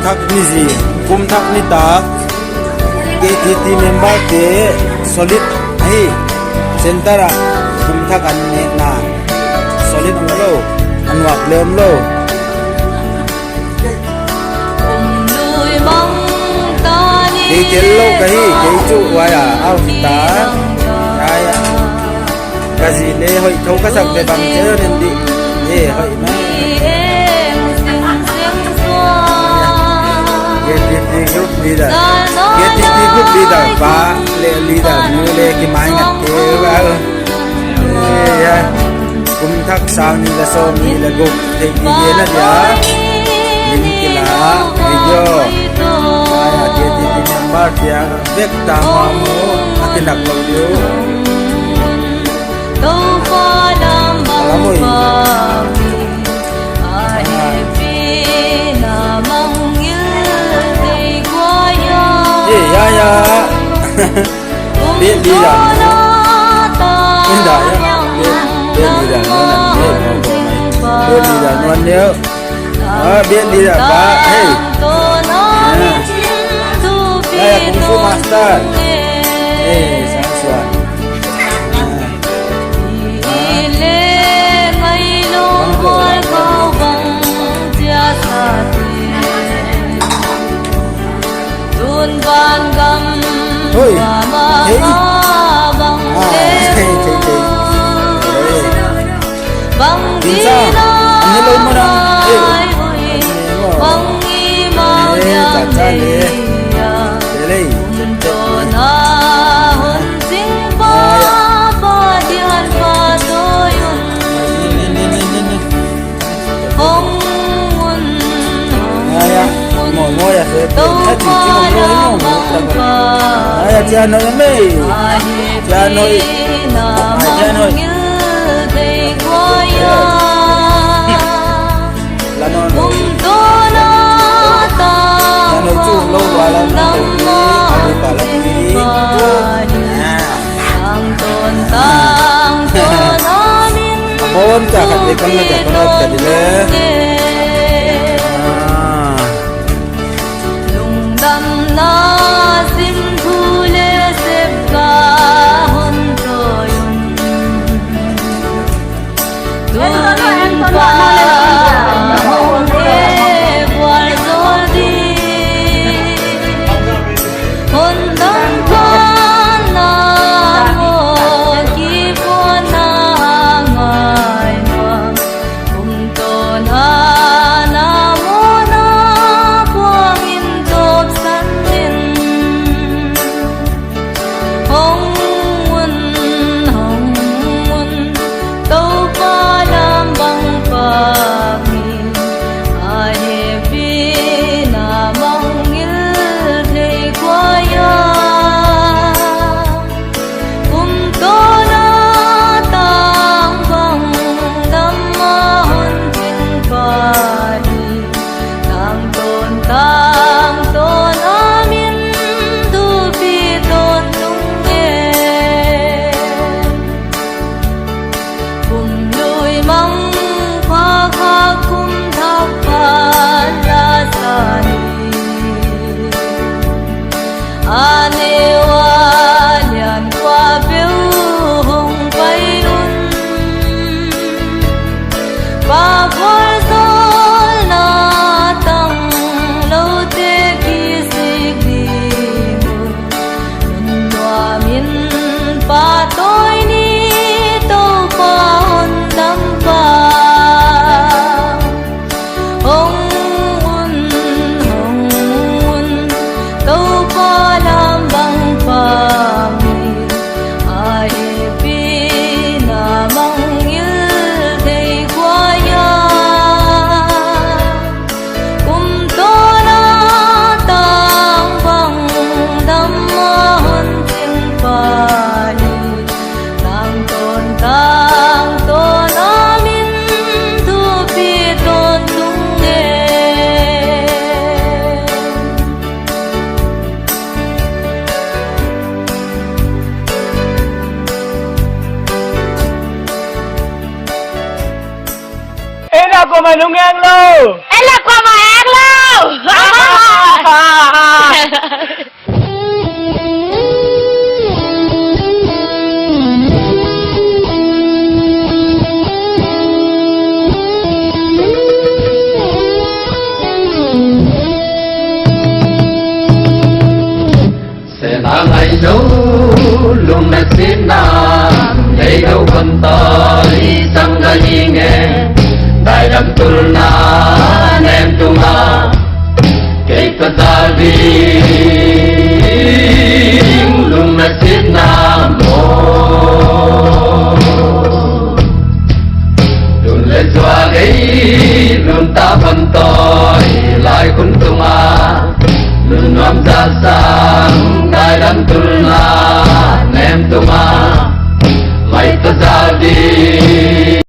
ทักนิซีกุมทักนิตาเกทีทีเมมเบอร์เตsolid ให้เซ็นเตอร์กุมทักอันเนนา solid อันโลอันวักเลิมโลดีเจโลกะฮีเกจูวายาเอาฟิตายายากะซิเลหอยทอกะสักเบบังเจอนันดิหอยมาGet group leader group leader pa leader nu le ki mai ngat te wa ya kum thak saw ni la so ni la go te ki ye na ya lim ki la video ya get member ya vek ta ma mo atinak lo yo to fa lam ba ya biết đi rồi bên đó ya biết đi rồi nó là biết đi rồi nó nếu biết đi rồi ba hey đây là kung fu master sáng suốt Ôi, thấy Tin sao? Anh hello mo na. Chà chà lê. Lê. Ngồi à rồi hết chỉ ngồi ai cha nói mê cha nói cha nói là nó chú lâu quá là nó đi cả là đi bốn chả phải đi con chả con đi lên Ella qua mà nung ngang lô. Ella qua mà ăn lô. lung na sin na dei đâu con tôi sang ga hi nghe dai dam tul na nem tu ma ke ta da vi lung na sin na mo lun le zwa gai lun ta con tôi lai kun tu ma lun nam ra sang dai dam tul na nem tu ma